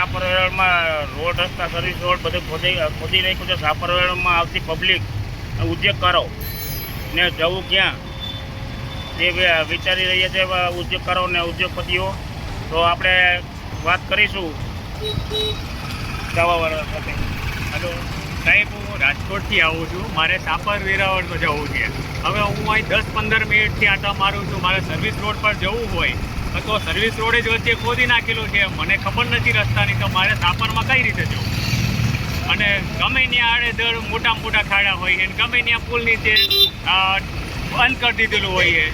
સાપરવેલમાં road રસ્તા service road બધું ખોદી નાખ્યું છે. સાપરવેલમાં આવતી પબ્લિક ઉદ્યોગકારો ને જવું ક્યાં તે વિચારી રહ્યા છે ઉદ્યોગકારો ને ઉદ્યોગપતિઓ. તો આપણે વાત કરીશું જવાવાળા સાથે. હલો સાહેબ, હું રાજકોટથી આવું છું. મારે સાપર વેરાવળ જવું છે. હવે હું અહીં 10-15 મિનિટથી આટા મારું છું. મારે સર્વિસ રોડ પર જવું હોય તો સર્વિસ રોડે જ વચ્ચે ખોદી નાખેલો છે. મને ખબર નથી રસ્તાની, તો મારે સાપરમાં કઈ રીતે જવું? અને ગમે ત્યાં આડેધડ મોટા ખાડા હોય અને ગમે ત્યાં પુલ નીચે બંધ કરી દીધેલું હોય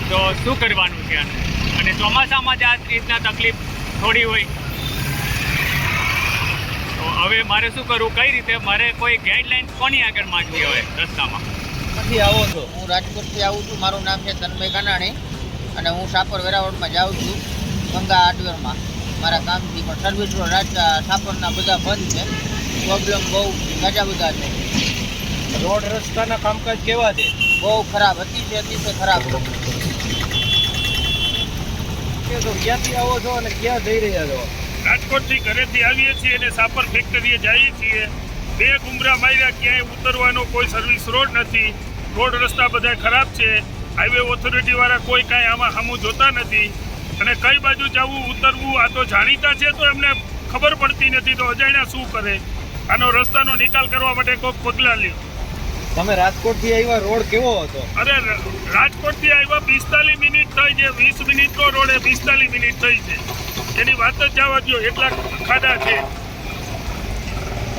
તો શું કરવાનું છે? અને ચોમાસામાં જ આ રીતના તકલીફ થોડી હોય તો હવે મારે શું કરવું? કઈ રીતે મારે કોઈ ગાઈડલાઇન કોની આગળ માંગવી હોય રસ્તામાં? ક્યાંથી આવો છો? હું રાજકોટથી આવું છું. મારું નામ છે તન્મય કાનાણી અને હું સાપર વેરાવળમાં જાઉં છું, ગંગા હાર્ડવેરમાં મારા કામથી. પણ સર્વિસ રોડ સાપરના બધા બંધ છે. પ્રોબ્લેમ બહુ ગાજા બધા છે. રોડ રસ્તાના કામકાજ કેવા છે? બહુ ખરાબ, અતિશય ખરાબ. ક્યાંથી આવો છો અને ક્યાં જઈ રહ્યા છો? રાજકોટથી ઘરેથી આવીએ છીએ અને સાપર ફેક્ટરીએ જઈએ છીએ. 2 ગુમરા માર્યા, ક્યાંય ઉતરવાનો કોઈ સર્વિસ રોડ નથી. રોડ રસ્તા બધા ખરાબ છે. હાઈવે ઓથોરિટીવાળા કોઈ કાંઈ આમાં સામું જોતા નથી. અને કઈ બાજુ જવું ઉતરવું આ તો જાણીતા છે, તો એમને ખબર પડતી નથી. તો અજાણ્યા શું કરે? આનો રસ્તાનો નિકાલ કરવા માટે કોઈક પગલાં લ્યો. તમે રાજકોટથી આવ્યા, રોડ કેવો હતો? અરે રાજકોટથી આવ્યા 45 મિનિટ થઈ છે. 20 મિનિટનો રોડે 45 મિનિટ થઈ છે. એની વાત જ જવા દો, એટલા ખાડા છે.